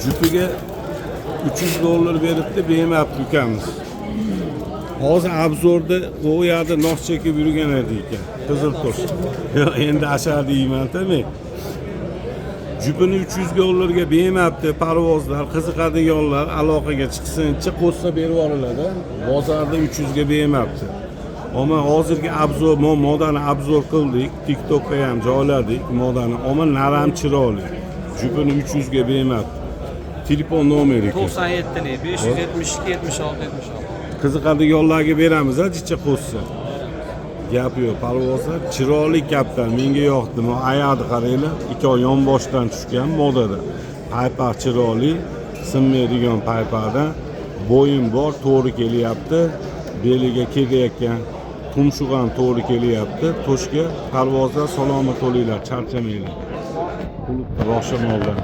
Jupiga 300 dollar beribdi, bermayapti ukamiz. Hozir obzorda u yerda nos chekib yurgan edi ekan. Qizil tosh. Endi ashar deyman-da men. Jupini 300 dollarga bermayapti, parvozlar, qiziqadiganlar aloqaga chiqsinchi, qo'ssa berib yuboriladi. Bozorda 300 ga bermayapti. Ammo hozirgi obzor, modani obzor qildik, TikTokka ham joyladik modani. Ammo naram chiroyli. Jupini 300 ga bermayapti. Telefon nomeri 97lik 572 76 76. Qiziqadiganlarga beramiz, jicha qo'ssa. Gap yo'q, parvozlar chiroyli kaptan, menga yoqdi. Men oyoqni qaranglar, ikki yonboshdan tushgan modada. Paypaq chiroyli, sinmaydigan paypaqdan, bo'yin bor, to'g'ri kelyapti. Beliga kelayotgan tumshuq ham to'g'ri kelyapti. Toshga parvozlar salomat bo'linglar, charchamanglar. Klubda roshimollar.